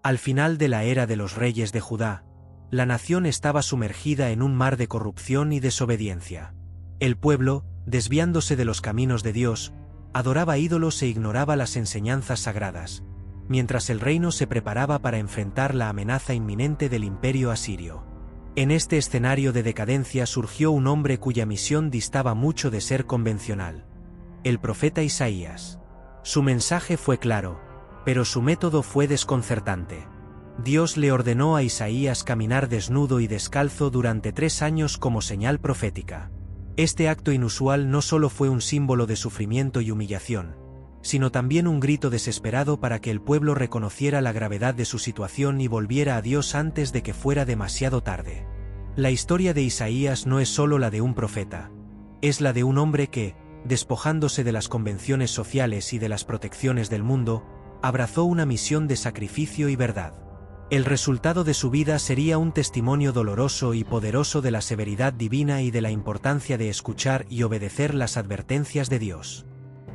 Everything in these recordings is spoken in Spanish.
Al final de la era de los reyes de Judá, la nación estaba sumergida en un mar de corrupción y desobediencia. El pueblo, desviándose de los caminos de Dios, adoraba ídolos e ignoraba las enseñanzas sagradas, mientras el reino se preparaba para enfrentar la amenaza inminente del imperio asirio. En este escenario de decadencia surgió un hombre cuya misión distaba mucho de ser convencional: el profeta Isaías. Su mensaje fue claro, pero su método fue desconcertante. Dios le ordenó a Isaías caminar desnudo y descalzo durante 3 años como señal profética. Este acto inusual no solo fue un símbolo de sufrimiento y humillación, sino también un grito desesperado para que el pueblo reconociera la gravedad de su situación y volviera a Dios antes de que fuera demasiado tarde. La historia de Isaías no es solo la de un profeta, es la de un hombre que, despojándose de las convenciones sociales y de las protecciones del mundo, abrazó una misión de sacrificio y verdad. El resultado de su vida sería un testimonio doloroso y poderoso de la severidad divina y de la importancia de escuchar y obedecer las advertencias de Dios.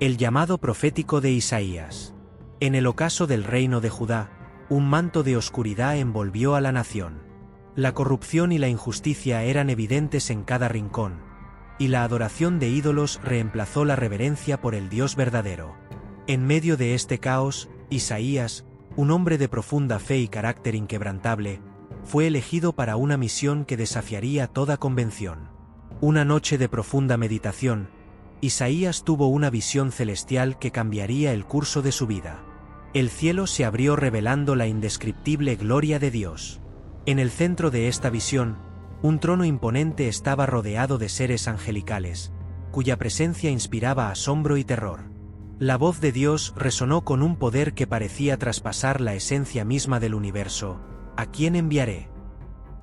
El llamado profético de Isaías. En el ocaso del reino de Judá, un manto de oscuridad envolvió a la nación. La corrupción y la injusticia eran evidentes en cada rincón, y la adoración de ídolos reemplazó la reverencia por el Dios verdadero. En medio de este caos, Isaías, un hombre de profunda fe y carácter inquebrantable, fue elegido para una misión que desafiaría toda convención. Una noche de profunda meditación, Isaías tuvo una visión celestial que cambiaría el curso de su vida. El cielo se abrió revelando la indescriptible gloria de Dios. En el centro de esta visión, un trono imponente estaba rodeado de seres angelicales, cuya presencia inspiraba asombro y terror. La voz de Dios resonó con un poder que parecía traspasar la esencia misma del universo: ¿a quién enviaré?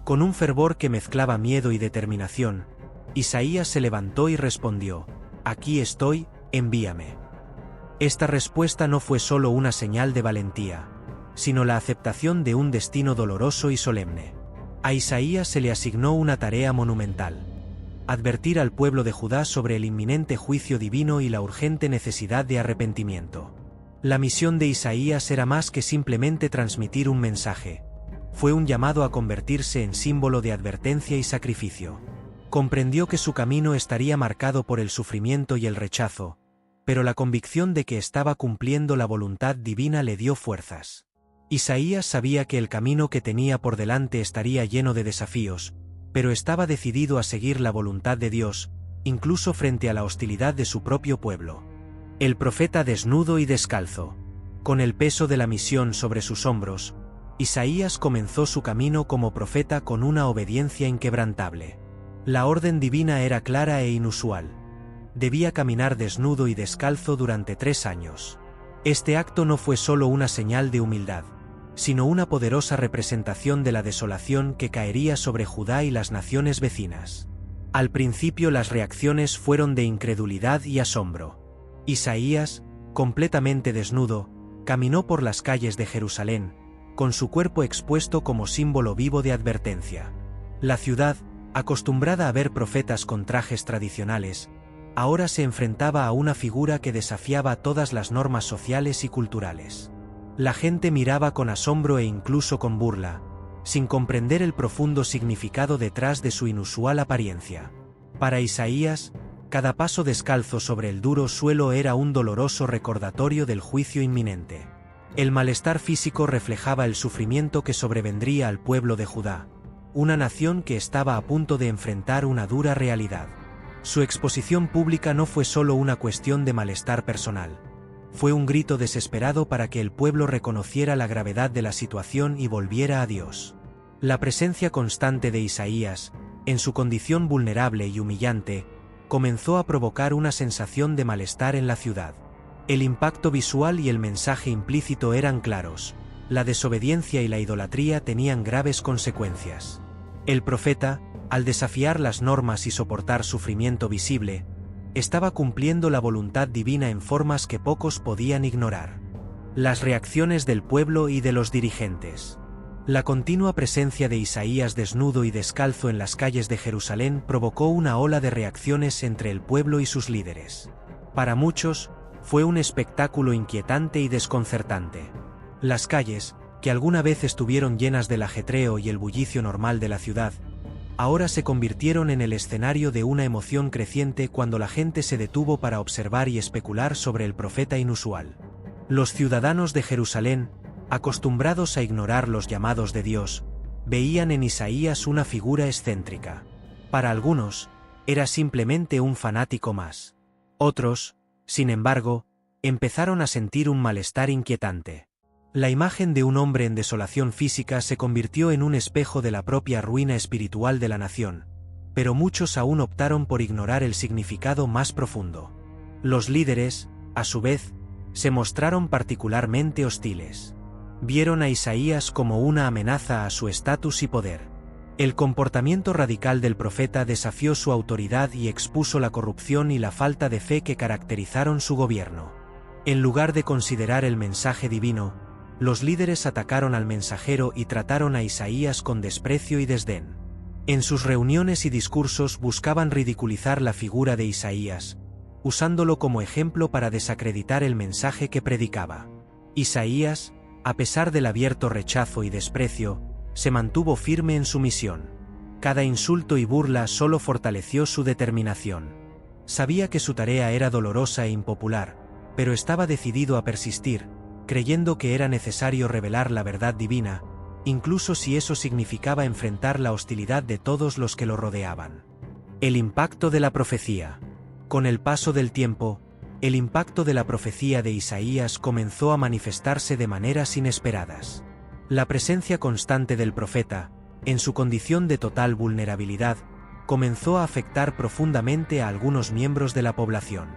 Con un fervor que mezclaba miedo y determinación, Isaías se levantó y respondió: «Aquí estoy, envíame». Esta respuesta no fue solo una señal de valentía, sino la aceptación de un destino doloroso y solemne. A Isaías se le asignó una tarea monumental: advertir al pueblo de Judá sobre el inminente juicio divino y la urgente necesidad de arrepentimiento. La misión de Isaías era más que simplemente transmitir un mensaje. Fue un llamado a convertirse en símbolo de advertencia y sacrificio. Comprendió que su camino estaría marcado por el sufrimiento y el rechazo, pero la convicción de que estaba cumpliendo la voluntad divina le dio fuerzas. Isaías sabía que el camino que tenía por delante estaría lleno de desafíos, pero estaba decidido a seguir la voluntad de Dios, incluso frente a la hostilidad de su propio pueblo. El profeta desnudo y descalzo. Con el peso de la misión sobre sus hombros, Isaías comenzó su camino como profeta con una obediencia inquebrantable. La orden divina era clara e inusual. Debía caminar desnudo y descalzo durante 3 años. Este acto no fue solo una señal de humildad, sino una poderosa representación de la desolación que caería sobre Judá y las naciones vecinas. Al principio las reacciones fueron de incredulidad y asombro. Isaías, completamente desnudo, caminó por las calles de Jerusalén, con su cuerpo expuesto como símbolo vivo de advertencia. La ciudad, acostumbrada a ver profetas con trajes tradicionales, ahora se enfrentaba a una figura que desafiaba todas las normas sociales y culturales. La gente miraba con asombro e incluso con burla, sin comprender el profundo significado detrás de su inusual apariencia. Para Isaías, cada paso descalzo sobre el duro suelo era un doloroso recordatorio del juicio inminente. El malestar físico reflejaba el sufrimiento que sobrevendría al pueblo de Judá, una nación que estaba a punto de enfrentar una dura realidad. Su exposición pública no fue solo una cuestión de malestar personal. Fue un grito desesperado para que el pueblo reconociera la gravedad de la situación y volviera a Dios. La presencia constante de Isaías, en su condición vulnerable y humillante, comenzó a provocar una sensación de malestar en la ciudad. El impacto visual y el mensaje implícito eran claros: la desobediencia y la idolatría tenían graves consecuencias. El profeta, al desafiar las normas y soportar sufrimiento visible, estaba cumpliendo la voluntad divina en formas que pocos podían ignorar. Las reacciones del pueblo y de los dirigentes. La continua presencia de Isaías desnudo y descalzo en las calles de Jerusalén provocó una ola de reacciones entre el pueblo y sus líderes. Para muchos, fue un espectáculo inquietante y desconcertante. Las calles, que alguna vez estuvieron llenas del ajetreo y el bullicio normal de la ciudad, ahora se convirtieron en el escenario de una emoción creciente cuando la gente se detuvo para observar y especular sobre el profeta inusual. Los ciudadanos de Jerusalén, acostumbrados a ignorar los llamados de Dios, veían en Isaías una figura excéntrica. Para algunos, era simplemente un fanático más. Otros, sin embargo, empezaron a sentir un malestar inquietante. La imagen de un hombre en desolación física se convirtió en un espejo de la propia ruina espiritual de la nación, pero muchos aún optaron por ignorar el significado más profundo. Los líderes, a su vez, se mostraron particularmente hostiles. Vieron a Isaías como una amenaza a su estatus y poder. El comportamiento radical del profeta desafió su autoridad y expuso la corrupción y la falta de fe que caracterizaron su gobierno. En lugar de considerar el mensaje divino, los líderes atacaron al mensajero y trataron a Isaías con desprecio y desdén. En sus reuniones y discursos buscaban ridiculizar la figura de Isaías, usándolo como ejemplo para desacreditar el mensaje que predicaba. Isaías, a pesar del abierto rechazo y desprecio, se mantuvo firme en su misión. Cada insulto y burla solo fortaleció su determinación. Sabía que su tarea era dolorosa e impopular, pero estaba decidido a persistir, creyendo que era necesario revelar la verdad divina, incluso si eso significaba enfrentar la hostilidad de todos los que lo rodeaban. El impacto de la profecía. Con el paso del tiempo, el impacto de la profecía de Isaías comenzó a manifestarse de maneras inesperadas. La presencia constante del profeta, en su condición de total vulnerabilidad, comenzó a afectar profundamente a algunos miembros de la población.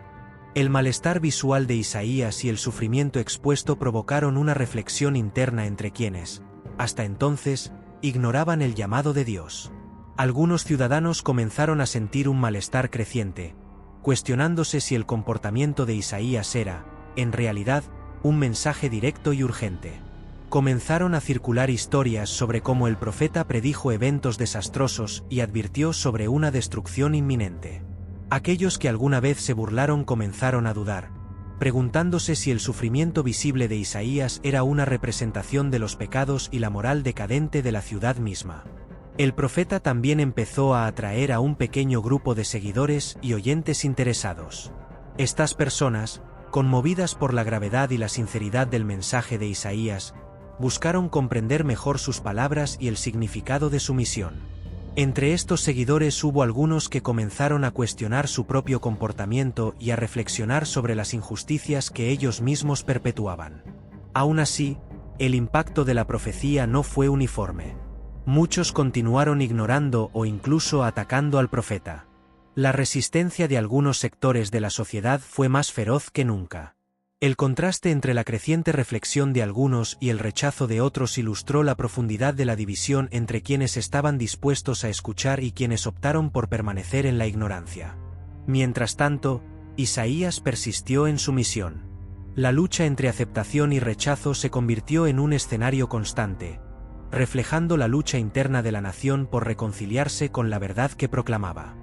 El malestar visual de Isaías y el sufrimiento expuesto provocaron una reflexión interna entre quienes, hasta entonces, ignoraban el llamado de Dios. Algunos ciudadanos comenzaron a sentir un malestar creciente, cuestionándose si el comportamiento de Isaías era, en realidad, un mensaje directo y urgente. Comenzaron a circular historias sobre cómo el profeta predijo eventos desastrosos y advirtió sobre una destrucción inminente. Aquellos que alguna vez se burlaron comenzaron a dudar, preguntándose si el sufrimiento visible de Isaías era una representación de los pecados y la moral decadente de la ciudad misma. El profeta también empezó a atraer a un pequeño grupo de seguidores y oyentes interesados. Estas personas, conmovidas por la gravedad y la sinceridad del mensaje de Isaías, buscaron comprender mejor sus palabras y el significado de su misión. Entre estos seguidores hubo algunos que comenzaron a cuestionar su propio comportamiento y a reflexionar sobre las injusticias que ellos mismos perpetuaban. Aún así, el impacto de la profecía no fue uniforme. Muchos continuaron ignorando o incluso atacando al profeta. La resistencia de algunos sectores de la sociedad fue más feroz que nunca. El contraste entre la creciente reflexión de algunos y el rechazo de otros ilustró la profundidad de la división entre quienes estaban dispuestos a escuchar y quienes optaron por permanecer en la ignorancia. Mientras tanto, Isaías persistió en su misión. La lucha entre aceptación y rechazo se convirtió en un escenario constante, reflejando la lucha interna de la nación por reconciliarse con la verdad que proclamaba.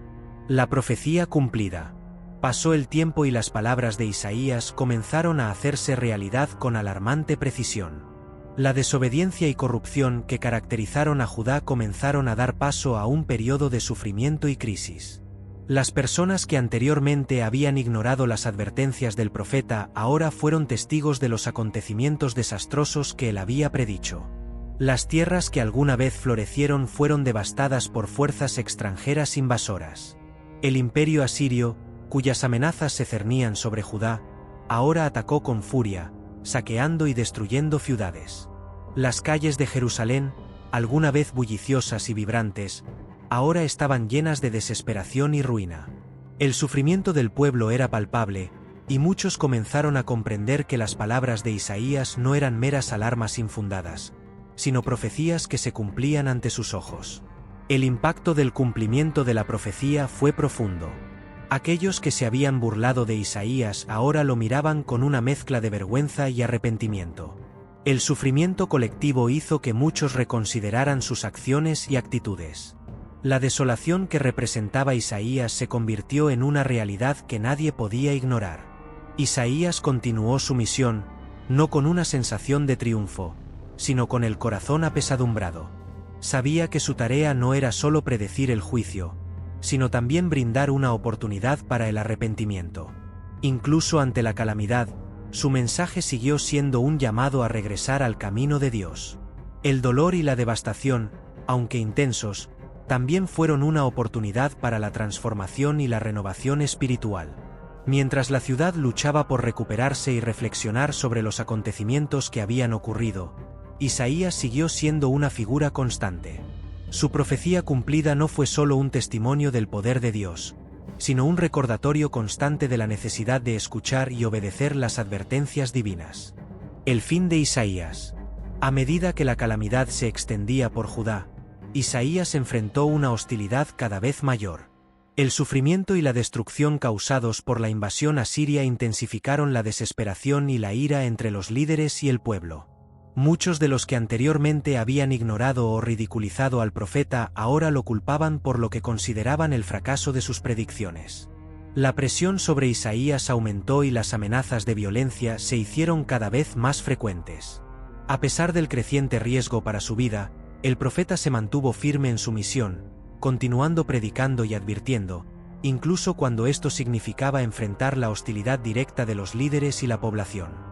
La profecía cumplida. Pasó el tiempo y las palabras de Isaías comenzaron a hacerse realidad con alarmante precisión. La desobediencia y corrupción que caracterizaron a Judá comenzaron a dar paso a un periodo de sufrimiento y crisis. Las personas que anteriormente habían ignorado las advertencias del profeta ahora fueron testigos de los acontecimientos desastrosos que él había predicho. Las tierras que alguna vez florecieron fueron devastadas por fuerzas extranjeras invasoras. El imperio asirio, cuyas amenazas se cernían sobre Judá, ahora atacó con furia, saqueando y destruyendo ciudades. Las calles de Jerusalén, alguna vez bulliciosas y vibrantes, ahora estaban llenas de desesperación y ruina. El sufrimiento del pueblo era palpable, y muchos comenzaron a comprender que las palabras de Isaías no eran meras alarmas infundadas, sino profecías que se cumplían ante sus ojos. El impacto del cumplimiento de la profecía fue profundo. Aquellos que se habían burlado de Isaías ahora lo miraban con una mezcla de vergüenza y arrepentimiento. El sufrimiento colectivo hizo que muchos reconsideraran sus acciones y actitudes. La desolación que representaba Isaías se convirtió en una realidad que nadie podía ignorar. Isaías continuó su misión, no con una sensación de triunfo, sino con el corazón apesadumbrado. Sabía que su tarea no era solo predecir el juicio, sino también brindar una oportunidad para el arrepentimiento. Incluso ante la calamidad, su mensaje siguió siendo un llamado a regresar al camino de Dios. El dolor y la devastación, aunque intensos, también fueron una oportunidad para la transformación y la renovación espiritual. Mientras la ciudad luchaba por recuperarse y reflexionar sobre los acontecimientos que habían ocurrido, Isaías siguió siendo una figura constante. Su profecía cumplida no fue solo un testimonio del poder de Dios, sino un recordatorio constante de la necesidad de escuchar y obedecer las advertencias divinas. El fin de Isaías. A medida que la calamidad se extendía por Judá, Isaías enfrentó una hostilidad cada vez mayor. El sufrimiento y la destrucción causados por la invasión asiria intensificaron la desesperación y la ira entre los líderes y el pueblo. Muchos de los que anteriormente habían ignorado o ridiculizado al profeta ahora lo culpaban por lo que consideraban el fracaso de sus predicciones. La presión sobre Isaías aumentó y las amenazas de violencia se hicieron cada vez más frecuentes. A pesar del creciente riesgo para su vida, el profeta se mantuvo firme en su misión, continuando predicando y advirtiendo, incluso cuando esto significaba enfrentar la hostilidad directa de los líderes y la población.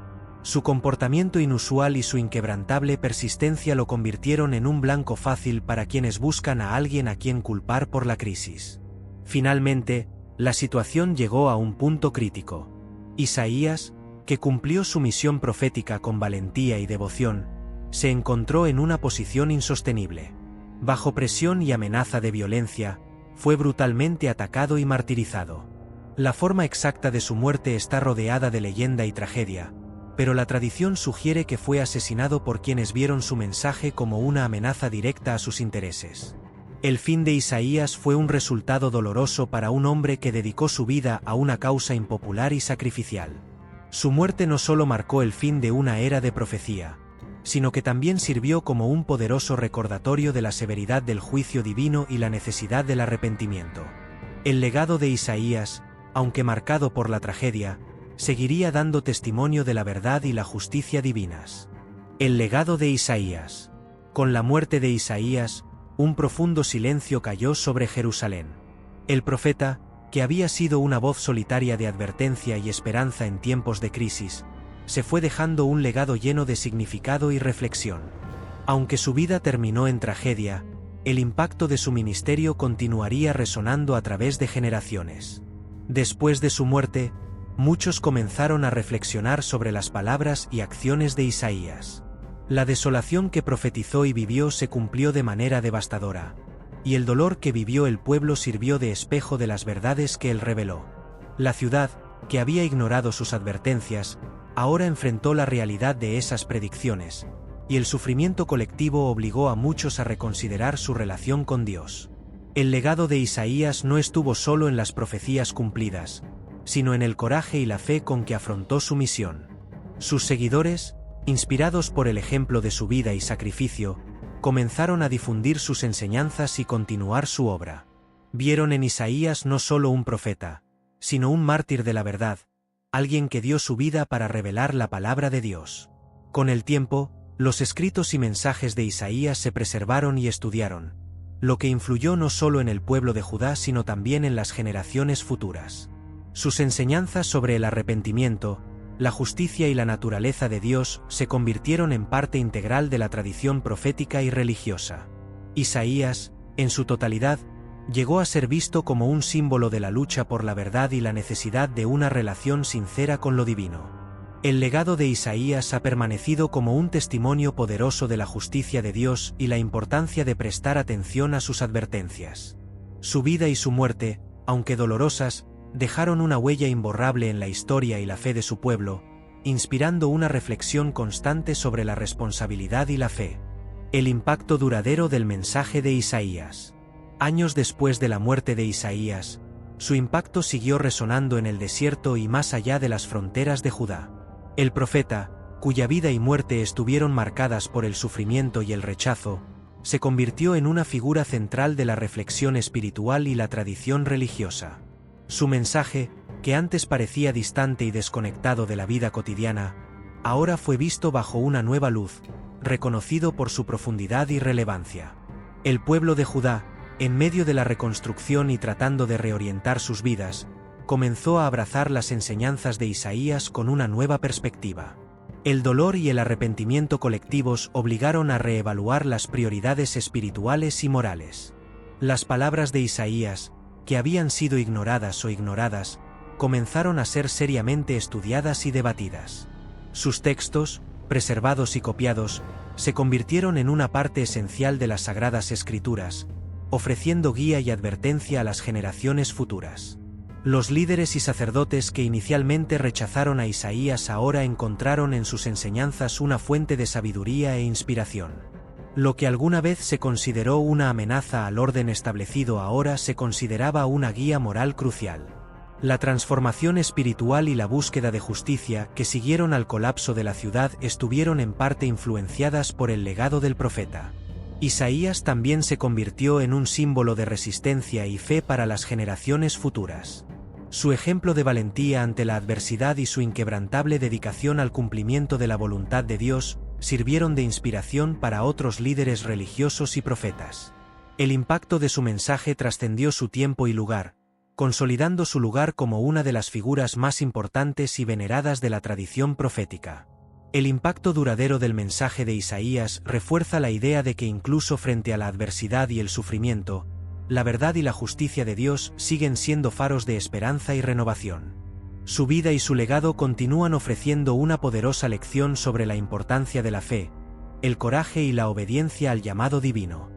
Su comportamiento inusual y su inquebrantable persistencia lo convirtieron en un blanco fácil para quienes buscan a alguien a quien culpar por la crisis. Finalmente, la situación llegó a un punto crítico. Isaías, que cumplió su misión profética con valentía y devoción, se encontró en una posición insostenible. Bajo presión y amenaza de violencia, fue brutalmente atacado y martirizado. La forma exacta de su muerte está rodeada de leyenda y tragedia, pero la tradición sugiere que fue asesinado por quienes vieron su mensaje como una amenaza directa a sus intereses. El fin de Isaías fue un resultado doloroso para un hombre que dedicó su vida a una causa impopular y sacrificial. Su muerte no solo marcó el fin de una era de profecía, sino que también sirvió como un poderoso recordatorio de la severidad del juicio divino y la necesidad del arrepentimiento. El legado de Isaías, aunque marcado por la tragedia, seguiría dando testimonio de la verdad y la justicia divinas. El legado de Isaías. Con la muerte de Isaías, un profundo silencio cayó sobre Jerusalén. El profeta, que había sido una voz solitaria de advertencia y esperanza en tiempos de crisis, se fue dejando un legado lleno de significado y reflexión. Aunque su vida terminó en tragedia, el impacto de su ministerio continuaría resonando a través de generaciones. Después de su muerte, muchos comenzaron a reflexionar sobre las palabras y acciones de Isaías. La desolación que profetizó y vivió se cumplió de manera devastadora, y el dolor que vivió el pueblo sirvió de espejo de las verdades que él reveló. La ciudad, que había ignorado sus advertencias, ahora enfrentó la realidad de esas predicciones, y el sufrimiento colectivo obligó a muchos a reconsiderar su relación con Dios. El legado de Isaías no estuvo solo en las profecías cumplidas, sino en el coraje y la fe con que afrontó su misión. Sus seguidores, inspirados por el ejemplo de su vida y sacrificio, comenzaron a difundir sus enseñanzas y continuar su obra. Vieron en Isaías no solo un profeta, sino un mártir de la verdad, alguien que dio su vida para revelar la palabra de Dios. Con el tiempo, los escritos y mensajes de Isaías se preservaron y estudiaron, lo que influyó no solo en el pueblo de Judá sino también en las generaciones futuras. Sus enseñanzas sobre el arrepentimiento, la justicia y la naturaleza de Dios se convirtieron en parte integral de la tradición profética y religiosa. Isaías, en su totalidad, llegó a ser visto como un símbolo de la lucha por la verdad y la necesidad de una relación sincera con lo divino. El legado de Isaías ha permanecido como un testimonio poderoso de la justicia de Dios y la importancia de prestar atención a sus advertencias. Su vida y su muerte, aunque dolorosas, dejaron una huella imborrable en la historia y la fe de su pueblo, inspirando una reflexión constante sobre la responsabilidad y la fe. El impacto duradero del mensaje de Isaías. Años después de la muerte de Isaías, su impacto siguió resonando en el desierto y más allá de las fronteras de Judá. El profeta, cuya vida y muerte estuvieron marcadas por el sufrimiento y el rechazo, se convirtió en una figura central de la reflexión espiritual y la tradición religiosa. Su mensaje, que antes parecía distante y desconectado de la vida cotidiana, ahora fue visto bajo una nueva luz, reconocido por su profundidad y relevancia. El pueblo de Judá, en medio de la reconstrucción y tratando de reorientar sus vidas, comenzó a abrazar las enseñanzas de Isaías con una nueva perspectiva. El dolor y el arrepentimiento colectivos obligaron a reevaluar las prioridades espirituales y morales. Las palabras de Isaías, que habían sido ignoradas o ignoradas, comenzaron a ser seriamente estudiadas y debatidas. Sus textos, preservados y copiados, se convirtieron en una parte esencial de las Sagradas Escrituras, ofreciendo guía y advertencia a las generaciones futuras. Los líderes y sacerdotes que inicialmente rechazaron a Isaías ahora encontraron en sus enseñanzas una fuente de sabiduría e inspiración. Lo que alguna vez se consideró una amenaza al orden establecido ahora se consideraba una guía moral crucial. La transformación espiritual y la búsqueda de justicia que siguieron al colapso de la ciudad estuvieron en parte influenciadas por el legado del profeta. Isaías también se convirtió en un símbolo de resistencia y fe para las generaciones futuras. Su ejemplo de valentía ante la adversidad y su inquebrantable dedicación al cumplimiento de la voluntad de Dios sirvieron de inspiración para otros líderes religiosos y profetas. El impacto de su mensaje trascendió su tiempo y lugar, consolidando su lugar como una de las figuras más importantes y veneradas de la tradición profética. El impacto duradero del mensaje de Isaías refuerza la idea de que incluso frente a la adversidad y el sufrimiento, la verdad y la justicia de Dios siguen siendo faros de esperanza y renovación. Su vida y su legado continúan ofreciendo una poderosa lección sobre la importancia de la fe, el coraje y la obediencia al llamado divino.